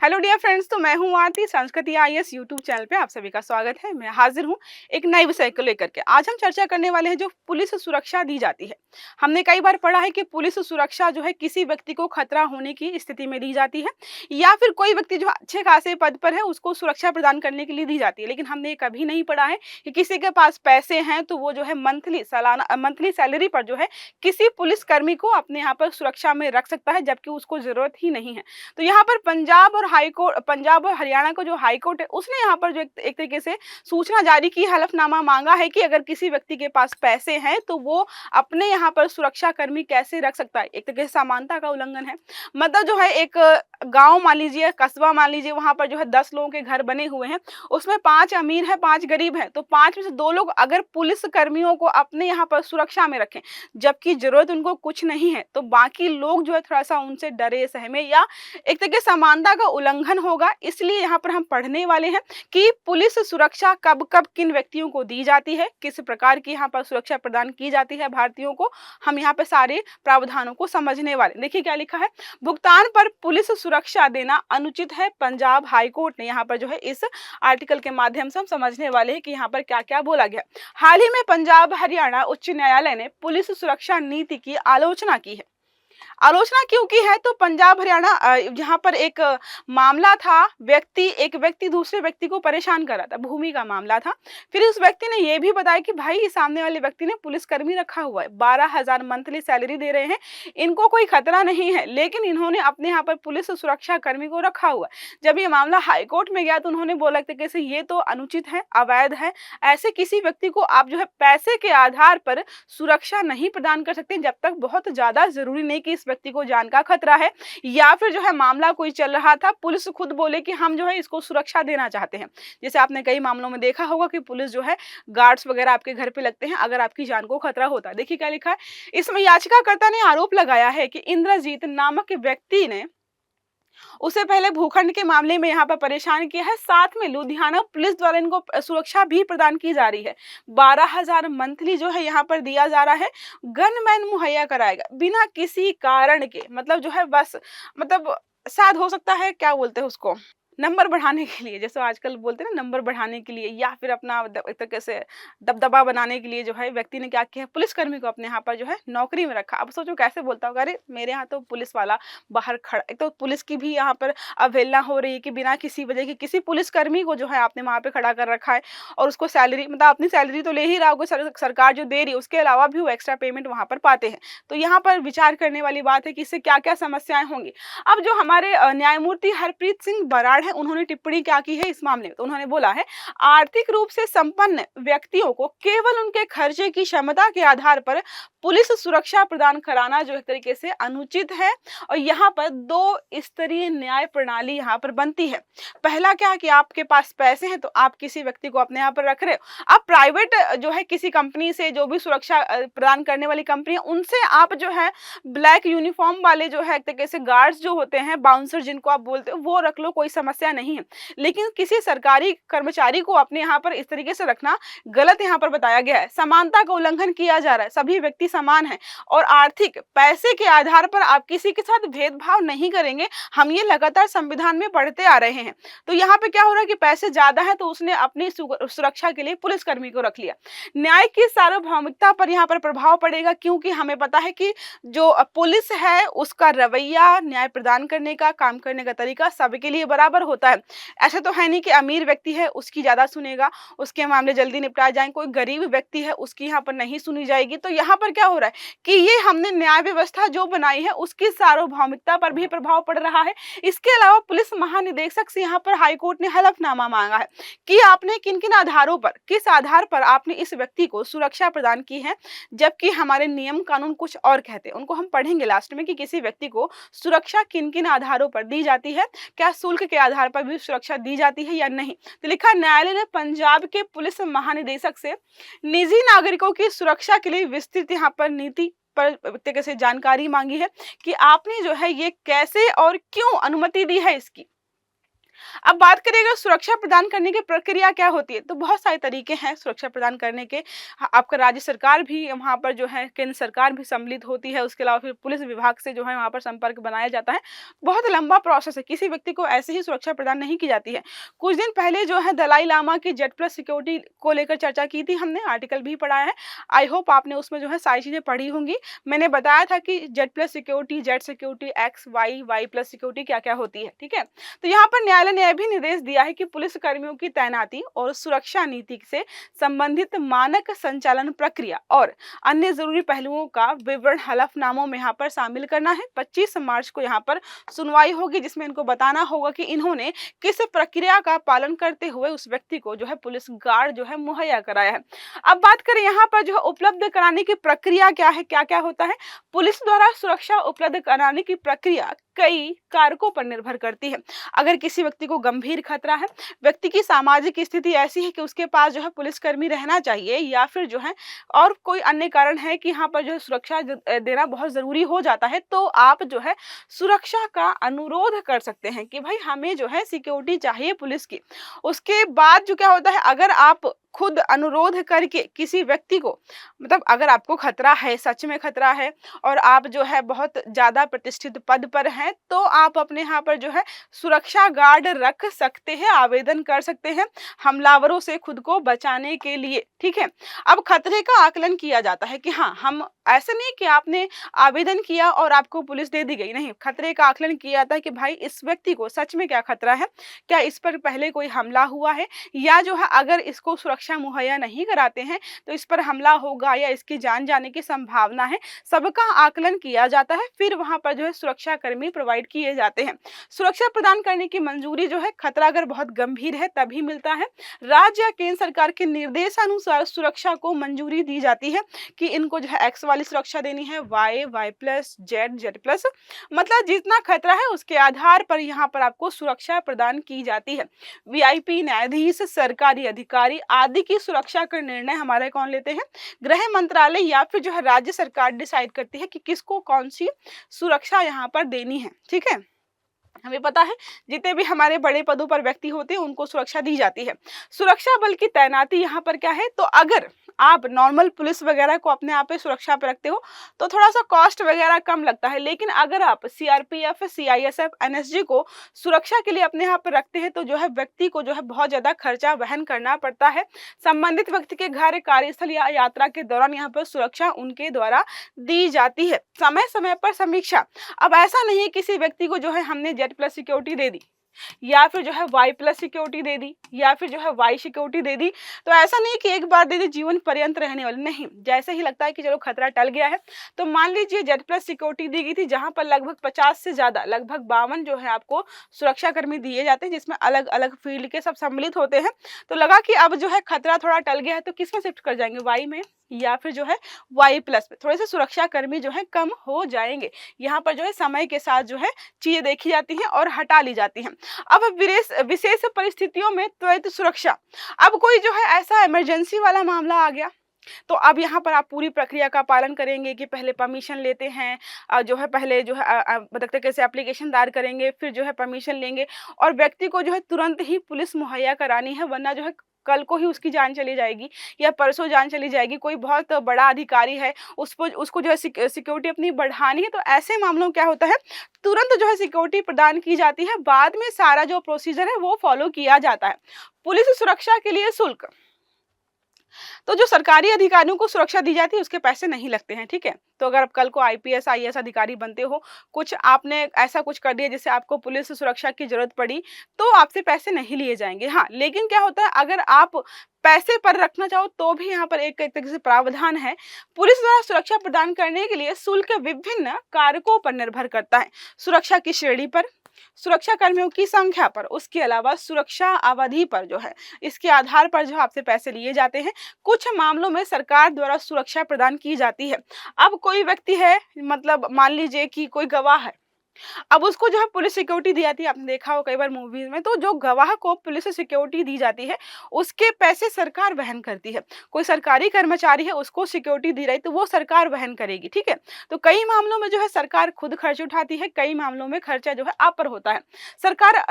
Hello dear friends, तो मैं हूं आरती। संस्कृति आईएएस यूट्यूब चैनल पे आप सभी का स्वागत है। मैं हाजिर हूं एक नए विषय को लेकर के। आज हम चर्चा करने वाले हैं जो पुलिस सुरक्षा दी जाती है। हमने कई बार पढ़ा है कि पुलिस सुरक्षा जो है किसी व्यक्ति को खतरा होने की स्थिति में दी जाती है, या फिर कोई व्यक्ति जो अच्छे खासे पद पर है उसको सुरक्षा प्रदान करने के लिए दी जाती है। लेकिन हमने ये कभी नहीं पढ़ा है कि किसी के पास पैसे हैं तो वो जो है मंथली सैलरी पर जो है किसी पुलिस कर्मी को अपने यहाँ पर सुरक्षा में रख सकता है, जबकि उसको जरूरत ही नहीं है। तो यहाँ पर पंजाब और हरियाणा का जो हाई कोर्ट है उसने यहाँ पर जो एक तरीके से सूचना जारी की, हलफनामा मांगा है कि अगर किसी व्यक्ति के पास पैसे हैं तो वो अपने यहाँ पर सुरक्षा कर्मी कैसे रख सकता है। एक तरीके से समानता का उल्लंघन है। मतलब जो है एक गांव मान लीजिए, कस्बा मान लीजिए, वहां पर जो है 10 लोगों के घर बने हुए हैं, उसमें 5 अमीर है, 5 गरीब है, तो 5 में से 2 लोग अगर पुलिस कर्मियों को अपने यहाँ पर सुरक्षा में रखें जबकि जरूरत उनको कुछ नहीं है, तो बाकी लोग जो है थोड़ा सा उनसे डरे सहमे, या एक तरीके से समानता का उल्लंघन होगा। इसलिए यहाँ पर हम पढ़ने वाले हैं कि पुलिस सुरक्षा कब कब किन व्यक्तियों को दी जाती है, किस प्रकार की यहाँ पर सुरक्षा प्रदान की जाती है भारतीयों को। हम यहाँ पे सारे प्रावधानों को समझने वाले। देखिए क्या लिखा है, भुगतान पर पुलिस सुरक्षा देना अनुचित है, पंजाब हाई कोर्ट ने यहाँ पर जो है इस आर्टिकल के माध्यम से हम समझने वाले हैं कि यहाँ पर क्या क्या बोला गया। हाल ही में पंजाब हरियाणा उच्च न्यायालय ने पुलिस सुरक्षा नीति की आलोचना की है। आलोचना क्यों की है? तो पंजाब हरियाणा यहाँ पर एक मामला था, एक व्यक्ति दूसरे व्यक्ति को परेशान कर रहा था, भूमि का मामला था। फिर उस व्यक्ति ने यह भी बताया कि भाई सामने वाले व्यक्ति ने पुलिसकर्मी रखा हुआ है, 12,000 मंथली सैलरी दे रहे हैं, इनको कोई खतरा नहीं है, लेकिन इन्होंने अपने यहाँ पर पुलिस सुरक्षा कर्मी को रखा हुआ है। जब ये मामला हाईकोर्ट में गया तो उन्होंने बोला कि कैसे ये तो अनुचित है, अवैध है, ऐसे किसी व्यक्ति को आप जो है पैसे के आधार पर सुरक्षा नहीं प्रदान कर सकते जब तक बहुत ज्यादा जरूरी नहीं कि इस व्यक्ति को जान का खतरा है, या फिर जो है मामला कोई चल रहा था, पुलिस खुद बोले कि हम जो है इसको सुरक्षा देना चाहते हैं। जैसे आपने कई मामलों में देखा होगा कि पुलिस जो है गार्ड्स वगैरह आपके घर पे लगते हैं अगर आपकी जान को खतरा होता है। देखिए क्या लिखा है, इसमें याचिकाकर्ता ने आरोप लगाया है कि इंद्रजीत नामक व्यक्ति ने उसे पहले भूखंड के मामले में यहाँ पर परेशान किया है, साथ में लुधियाना पुलिस द्वारा इनको सुरक्षा भी प्रदान की जा रही है। 12,000 मंथली जो है यहाँ पर दिया जा रहा है, गनमैन मुहैया कराएगा बिना किसी कारण के। मतलब जो है बस, मतलब शायद हो सकता है क्या बोलते हैं उसको, नंबर बढ़ाने के लिए, जैसे आजकल बोलते हैं ना, नंबर बढ़ाने के लिए, या फिर अपना एक तरीके से दबदबा बनाने के लिए जो है व्यक्ति ने क्या किया, पुलिसकर्मी को अपने यहाँ पर जो है नौकरी में रखा। अब सोचो कैसे बोलता होगा, अरे मेरे यहाँ तो पुलिस वाला बाहर खड़ा। एक तो पुलिस की भी यहाँ पर अवहेलना हो रही है कि बिना किसी वजह की किसी पुलिसकर्मी को जो है आपने वहाँ पे खड़ा कर रखा है, और उसको सैलरी, मतलब अपनी सैलरी तो ले ही रहा होगा, सरकार जो दे रही है उसके अलावा भी वो एक्स्ट्रा पेमेंट वहाँ पर पाते हैं। तो यहाँ पर विचार करने वाली बात है कि इससे क्या क्या समस्याएं होंगी। अब जो हमारे न्यायमूर्ति हरप्रीत सिंह बराड़ है, उन्होंने टिप्पणी क्या की है इस मामले में, तो उन्होंने बोला है आर्थिक रूप से संपन्न व्यक्तियों को केवल उनके खर्चे की क्षमता के आधार पर पुलिस सुरक्षा प्रदान कराना जो एक तरीके से अनुचित है, और यहाँ पर 2 स्तरीय न्याय प्रणाली यहाँ पर बनती है। पहला क्या है कि आपके पास पैसे हैं तो आप किसी व्यक्ति को अपने यहाँ पर रख रहे हो, आप प्राइवेट जो है किसी कंपनी से, जो भी सुरक्षा प्रदान करने वाली कंपनी है, उनसे आप जो है ब्लैक यूनिफॉर्म वाले जो है एक तरीके से गार्ड्स जो होते हैं, बाउंसर जिनको आप बोलते हो, वो रख लो, कोई समस्या नहीं है। लेकिन किसी सरकारी कर्मचारी को अपने यहाँ पर इस तरीके से रखना गलत यहाँ पर बताया गया है। समानता का उल्लंघन किया जा रहा है, सभी व्यक्ति समान है, और आर्थिक पैसे के आधार पर आप किसी के साथ भेदभाव नहीं करेंगे। हम ये लगातार संविधान में पढ़ते आ रहे हैं। तो यहाँ पे क्या हो रहा है कि पैसे ज्यादा है तो उसने अपनी सुरक्षा के लिए पुलिसकर्मी को रख लिया। न्याय की सार्वभौमिकता पर यहाँ पर प्रभाव पड़ेगा, क्योंकि हमें पता है कि जो पुलिस है उसका रवैया, न्याय प्रदान करने का, काम करने का तरीका सबके लिए बराबर होता है। ऐसा तो है नहीं कि अमीर व्यक्ति है उसकी ज्यादा सुनेगा, उसके मामले जल्दी निपटाए जाएंगे, कोई गरीब व्यक्ति है उसकी यहाँ पर नहीं सुनी जाएगी। तो यहाँ पर क्या हो रहा है कि ये हमने न्याय व्यवस्था जो बनाई है उसकी सार्वभौमिकता पर भी प्रभाव पड़ रहा है। इसके अलावा पुलिस महानिदेशक से यहाँ पर हाईकोर्ट ने हलफनामा मांगा है कि आपने किन किन आधारों पर, किस आधार पर आपने इस व्यक्ति को सुरक्षा प्रदान की है, जबकि हमारे नियम कानून कुछ और कहते हैं। उनको हम पढ़ेंगे लास्ट में कि किसी व्यक्ति को सुरक्षा किन किन आधारों पर दी जाती है, क्या शुल्क के आधार पर भी सुरक्षा दी जाती है या नहीं। तो लिखा, न्यायालय ने पंजाब के पुलिस महानिदेशक से निजी नागरिकों की सुरक्षा के लिए विस्तृत यहाँ पर नीति पर तरीके से जानकारी मांगी है कि आपने जो है ये कैसे और क्यों अनुमति दी है इसकी। अब बात करें अगर सुरक्षा प्रदान करने की प्रक्रिया क्या होती है, तो बहुत सारे तरीके हैं सुरक्षा प्रदान करने के। आपका राज्य सरकार भी वहाँ पर जो है, केंद्र सरकार भी सम्मिलित होती है, उसके अलावा फिर पुलिस विभाग से जो है वहाँ पर संपर्क बनाया जाता है। बहुत लंबा प्रोसेस है, किसी व्यक्ति को ऐसे ही सुरक्षा प्रदान नहीं की जाती है। कुछ दिन पहले जो है दलाई लामा की जेड प्लस सिक्योरिटी को लेकर चर्चा की थी हमने, आर्टिकल भी पढ़ा है। आई होप आपने उसमें जो है सारी चीज़ें पढ़ी होंगी। मैंने बताया था कि Z plus security, Z security, X Y, Y plus security क्या-क्या होती है, ठीक है? तो यहाँ पर न्यायालय ने यह भी निर्देश दिया है कि पुलिस कर्मियों की तैनाती और सुरक्षा नीति से संबंधित मानक संचालन प्रक्रिया और अन्य जरूरी पहलुओं का विवरण हलफनामों में यहाँ पर शामिल करना है। 25 मार्च को यहाँ पर सुनवाई होगी, जिसमें इनको बताना होगा कि इन्होंने किस प्रक्रिया का पालन करते हुए उस व्यक्ति को जो है पुलिस गार्ड जो है मुहैया कराया है। अब बात करें यहाँ पर जो है उपलब्ध कराने की प्रक्रिया क्या है, क्या क्या होता है। पुलिस द्वारा सुरक्षा उपलब्ध कराने की प्रक्रिया कई कारकों पर निर्भर करती है। अगर किसी व्यक्ति को गंभीर खतरा है, व्यक्ति की सामाजिक स्थिति ऐसी है कि उसके पास जो है पुलिसकर्मी रहना चाहिए, या फिर जो है और कोई अन्य कारण है कि यहाँ पर जो है सुरक्षा देना बहुत जरूरी हो जाता है, तो आप जो है सुरक्षा का अनुरोध कर सकते हैं कि भाई हमें जो है सिक्योरिटी चाहिए पुलिस की। उसके बाद जो क्या होता है, अगर आप खुद अनुरोध करके किसी व्यक्ति को, मतलब अगर आपको खतरा है, सच में खतरा है और आप जो है बहुत ज्यादा प्रतिष्ठित पद पर हैं, तो आप अपने यहाँ पर जो है सुरक्षा गार्ड रख सकते हैं, आवेदन कर सकते हैं हमलावरों से खुद को बचाने के लिए, ठीक है। अब खतरे का आकलन किया जाता है कि हाँ, हम ऐसा नहीं कि आपने आवेदन किया और आपको पुलिस दे दी गई, नहीं, खतरे का आकलन किया जाता है कि भाई इस व्यक्ति को सच में क्या खतरा है, क्या इस पर पहले कोई हमला हुआ है, या जो है अगर इसको सुरक्षा मुहैया नहीं कराते हैं तो इस पर हमला होगा या इसकी जान जाने की संभावना है। सबका आकलन किया जाता है, फिर वहां पर जो है सुरक्षा कर्मी प्रोवाइड किए जाते हैं। सुरक्षा प्रदान करने की मंजूरी जो है खतरा अगर बहुत गंभीर है तभी मिलता है। राज्य या केंद्र सरकार के निर्देशानुसार सुरक्षा को मंजूरी दी जाती है कि इनको जो है एक्स वाली सुरक्षा देनी है, Y, Y plus, Z, Z plus, मतलब जितना खतरा है उसके आधार पर यहाँ पर आपको सुरक्षा प्रदान की जाती है। वीआईपी, न्यायाधीश, सरकारी अधिकारी आदि की सुरक्षा का निर्णय हमारे कौन लेते हैं, गृह मंत्रालय या फिर जो है राज्य सरकार डिसाइड करती है कि किसको कौन सी सुरक्षा यहाँ पर देनी है, ठीक है। हमें पता है जितने भी हमारे बड़े पदों पर व्यक्ति होते हैं उनको सुरक्षा दी जाती है। सुरक्षा बल की तैनाती यहाँ पर क्या है, तो अगर आप नॉर्मल पुलिस वगैरह को अपने आप पे सुरक्षा पे रखते हो तो थोड़ा सा कॉस्ट वगैरह कम लगता है, लेकिन अगर आप सीआरपीएफ, सीआईएसएफ, एनएसजी को सुरक्षा के लिए अपने आप पे रखते हैं तो जो है व्यक्ति को जो है बहुत ज्यादा खर्चा वहन करना पड़ता है। संबंधित व्यक्ति के घर, कार्यस्थल या यात्रा के दौरान यहाँ पर सुरक्षा उनके द्वारा दी जाती है। समय समय पर समीक्षा, अब ऐसा नहीं है किसी व्यक्ति को जो है हमने जेड प्लस सिक्योरिटी दे दी या फिर जो है वाई प्लस सिक्योरिटी दे दी या फिर जो है वाई सिक्योरिटी दे दी, तो ऐसा नहीं कि एक बार दे दी जीवन पर्यंत रहने वाली, नहीं। जैसे ही लगता है कि चलो खतरा टल गया है, तो मान लीजिए जेड प्लस सिक्योरिटी दी गई थी जहां पर लगभग 50 से ज्यादा, लगभग 52 जो है आपको सुरक्षा कर्मी दिए जाते हैं, जिसमें अलग अलग फील्ड के सब सम्मिलित होते हैं। तो लगा कि अब जो है खतरा थोड़ा टल गया है, तो किस में शिफ्ट कर जाएंगे, वाई में या फिर जो है वाई प्लस में, थोड़े से सुरक्षा कर्मी जो है कम हो जाएंगे। यहाँ पर जो है समय के साथ जो है चीजें देखी जाती हैं और हटा ली जाती हैं। अब विशेष परिस्थितियों में त्वरित सुरक्षा, अब कोई जो है ऐसा इमरजेंसी वाला मामला आ गया, तो अब यहाँ पर आप पूरी प्रक्रिया का पालन करेंगे कि पहले परमिशन लेते हैं, जो है पहले जो है बताते कैसे एप्लीकेशन दायर करेंगे, फिर जो है परमिशन लेंगे और व्यक्ति को जो है तुरंत ही पुलिस मुहैया करानी है, वरना जो है कल को ही उसकी जान चली जाएगी या परसों जान चली जाएगी। कोई बहुत बड़ा अधिकारी है, उसको जो है सिक्योरिटी अपनी बढ़ानी है, तो ऐसे मामलों में क्या होता है, तुरंत जो है सिक्योरिटी प्रदान की जाती है, बाद में सारा जो प्रोसीजर है वो फॉलो किया जाता है। पुलिस सुरक्षा के लिए शुल्क, तो जो सरकारी अधिकारियों को सुरक्षा दी जाती है उसके पैसे नहीं लगते हैं, ठीक है। तो अगर आप कल को आईपीएस, आईएएस अधिकारी बनते हो, कुछ आपने ऐसा कुछ कर दिया जिससे आपको पुलिस सुरक्षा की जरूरत पड़ी, तो आपसे पैसे नहीं लिए जाएंगे। हाँ, लेकिन क्या होता है, अगर आप पैसे पर रखना चाहो तो भी यहाँ पर एक तरीके से प्रावधान है। पुलिस द्वारा सुरक्षा प्रदान करने के लिए शुल्क विभिन्न कारकों पर निर्भर करता है, सुरक्षा की श्रेणी पर, सुरक्षा कर्मियों की संख्या पर, उसके अलावा सुरक्षा अवधि पर जो है, इसके आधार पर जो आपसे पैसे लिए जाते हैं। कुछ मामलों में सरकार द्वारा सुरक्षा प्रदान की जाती है। अब कोई व्यक्ति है, मतलब मान लीजिए कि कोई गवाह है, अब उसको जो है पुलिस सिक्योरिटी दी जाती है, आपने देखा हो कई बार मूवीज़ में, तो जो गवाह को पुलिस सिक्योरिटी दी जाती है, उसके पैसे सरकार वहन करती है। कोई सरकारी कर्मचारी है, उसको सिक्योरिटी दी रही, तो वो सरकार वहन करेगी, ठीक है? तो कई मामलों में जो है सरकार खुद खर्च उठाती है, कई मामलों में खर्चा जो है आप पर होता है।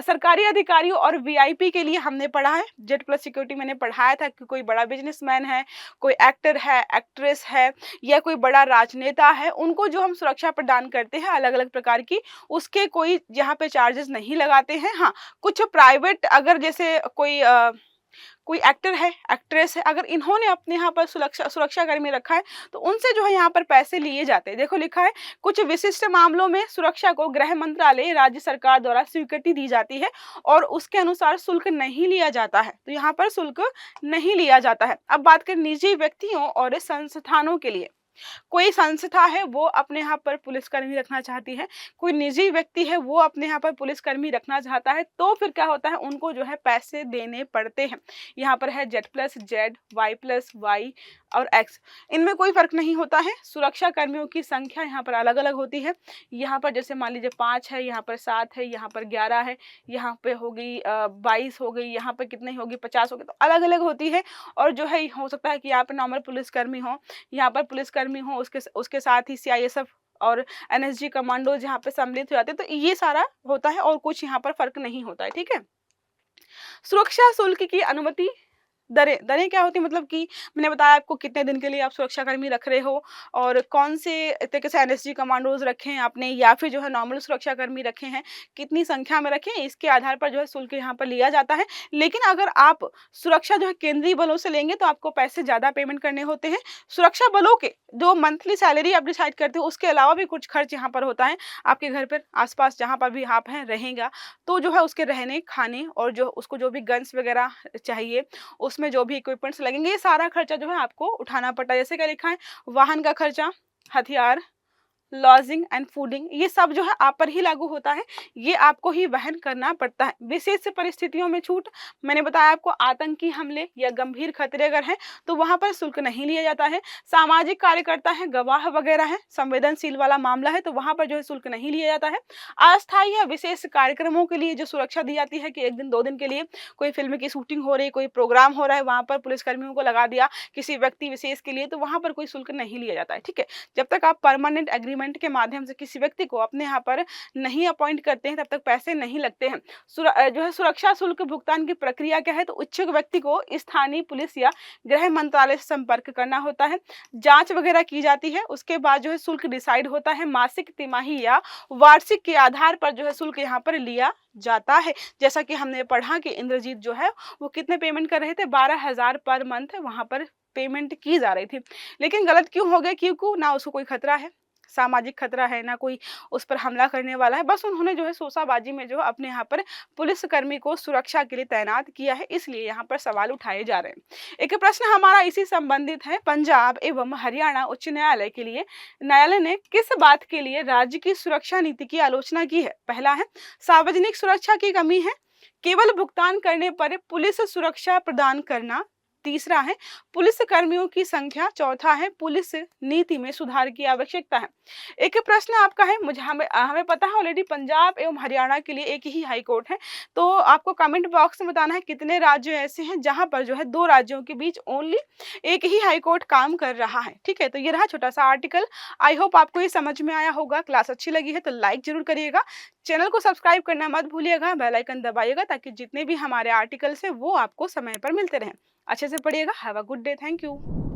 सरकारी अधिकारियों और वीआईपी के लिए हमने पढ़ा है, जेड प्लस सिक्योरिटी मैंने पढ़ाया था कि कोई बड़ा बिज़नेसमैन है, कोई एक्टर है, एक्ट्रेस है या कोई बड़ा राजनेता है, उनको जो हम सुरक्षा प्रदान करते हैं अलग-अलग प्रकार की, उसके कोई यहाँ पे चार्जेस नहीं लगाते हैं। हाँ, कुछ प्राइवेट अगर जैसे कोई एक्टर है, एक्ट्रेस है, अगर इन्होंने अपने यहाँ पर सुरक्षाकर्मी रखा है, तो उनसे जो है यहाँ पर पैसे लिए जाते हैं। देखो लिखा है, कुछ विशिष्ट मामलों में सुरक्षा को गृह मंत्रालय, राज्य सरकार द्वारा स्वीकृति दी जाती है और उसके अनुसार शुल्क नहीं लिया जाता है। तो यहाँ पर शुल्क नहीं लिया जाता है। अब बात करें निजी व्यक्तियों और संस्थानों के लिए। कोई संस्था है वो अपने यहाँ पर पुलिसकर्मी रखना चाहती है, कोई निजी व्यक्ति है वो अपने यहाँ पर पुलिसकर्मी रखना चाहता है, तो फिर क्या होता है, उनको जो है पैसे देने पड़ते हैं। यहाँ पर है Z plus Z, Y plus Y और एक्स, इनमें कोई फर्क नहीं होता है। सुरक्षा कर्मियों की संख्या यहाँ पर अलग अलग होती है। यहाँ पर जैसे मान लीजिए 5 है, यहाँ पर 7 है, यहाँ पर 11 है, यहाँ पे हो गई 22 हो गई, यहाँ पर कितनी होगी 50 हो गई, तो अलग अलग होती है। और जो है हो सकता है कि यहाँ पर नॉर्मल पुलिसकर्मी हो, यहाँ पर पुलिसकर्मी हो, उसके साथ ही सीआईएसएफ और एनएसजी कमांडो जहाँ पे सम्मिलित हो जाते हैं, तो ये सारा होता है और कुछ यहाँ पर फर्क नहीं होता है, ठीक है। सुरक्षा शुल्क की अनुमति दरें दरें क्या होती है, मतलब कि मैंने बताया आपको कितने दिन के लिए आप सुरक्षाकर्मी रख रहे हो और कौन से तरीके से एनएसजी कमांडोज रखे हैं आपने या फिर जो है नॉर्मल सुरक्षाकर्मी रखे हैं, कितनी संख्या में रखे हैं, इसके आधार पर जो है शुल्क यहाँ पर लिया जाता है। लेकिन अगर आप सुरक्षा जो है केंद्रीय बलों से लेंगे तो आपको पैसे ज़्यादा पेमेंट करने होते हैं। सुरक्षा बलों के जो मंथली सैलरी आप डिसाइड करते हो उसके अलावा भी कुछ खर्च यहाँ पर होता है। आपके घर पर आसपास जहाँ पर भी आप हैं रहेगा, तो जो है उसके रहने खाने और जो उसको जो भी गन्स वगैरह चाहिए, उसमें जो भी इक्विपमेंट्स लगेंगे, ये सारा खर्चा जो है आपको उठाना पड़ता है। जैसे क्या लिखा है, वाहन का खर्चा, हथियार, लॉजिंग एंड फूडिंग, ये सब जो है आप पर ही लागू होता है, ये आपको ही वहन करना पड़ता है। विशेष परिस्थितियों में छूट, मैंने बताया आपको आतंकी हमले या गंभीर खतरे अगर हैं तो वहां पर शुल्क नहीं लिया जाता है। सामाजिक कार्यकर्ता है, गवाह वगैरह है, संवेदनशील वाला मामला है, तो वहां पर जो है शुल्क नहीं लिया जाता है। अस्थायी या विशेष कार्यक्रमों के लिए जो सुरक्षा दी जाती है कि 1 दिन 2 दिन के लिए कोई फिल्म की शूटिंग हो रही, कोई प्रोग्राम हो रहा है, वहां पर पुलिसकर्मियों को लगा दिया किसी व्यक्ति विशेष के लिए, तो वहां पर कोई शुल्क नहीं लिया जाता है, ठीक है। जब तक आप परमानेंट एग्रीमेंट के माध्यम से किसी व्यक्ति को अपने यहाँ पर नहीं अपॉइंट करते हैं तब तक पैसे नहीं लगते हैं। जो है सुरक्षा शुल्क भुगतान की प्रक्रिया क्या है, तो इच्छुक व्यक्ति को स्थानीय पुलिस या गृह मंत्रालय से संपर्क करना होता है, जांच वगैरह की जाती है, उसके बाद जो है शुल्क डिसाइड होता है। मासिक, तिमाही या वार्षिक के आधार पर जो है शुल्क यहाँ पर लिया जाता है। जैसा कि हमने पढ़ा कि इंद्रजीत जो है वो कितने पेमेंट कर रहे थे, 12,000 पर मंथ वहां पर पेमेंट की जा रही थी। लेकिन गलत क्यों हो गया, क्योंकि ना उसको कोई खतरा है, सामाजिक खतरा है, ना कोई उस पर हमला करने वाला है, बस उन्होंने जो है शोशाबाजी में जो है अपने यहाँ पर पुलिसकर्मी को सुरक्षा के लिए तैनात किया है, इसलिए यहाँ पर सवाल उठाए जा रहे हैं। एक प्रश्न हमारा इसी संबंधित है, पंजाब एवं हरियाणा उच्च न्यायालय के लिए न्यायालय ने किस बात के लिए राज्य की सुरक्षा नीति की आलोचना की है। पहला है सार्वजनिक सुरक्षा की कमी है, केवल भुगतान करने पर पुलिस सुरक्षा प्रदान करना, तीसरा है पुलिस कर्मियों की संख्या, चौथा है पुलिस नीति में सुधार की आवश्यकता है। एक प्रश्न आपका है, मुझे हमें पता है ऑलरेडी पंजाब एवं हरियाणा के लिए एक ही हाई कोर्ट है, तो आपको कमेंट बॉक्स में बताना है कितने राज्य ऐसे हैं जहां पर जो है 2 राज्यों के बीच ओनली एक ही हाई कोर्ट काम कर रहा है, ठीक है। तो ये रहा छोटा सा आर्टिकल, आई होप आपको ये समझ में आया होगा। क्लास अच्छी लगी है तो लाइक जरूर करिएगा, चैनल को सब्सक्राइब करना मत भूलिएगा, बेल आइकन दबाइएगा ताकि जितने भी हमारे आर्टिकल्स हैं वो आपको समय पर मिलते रहें। अच्छे से पढ़िएगा। Have a good day. Thank you.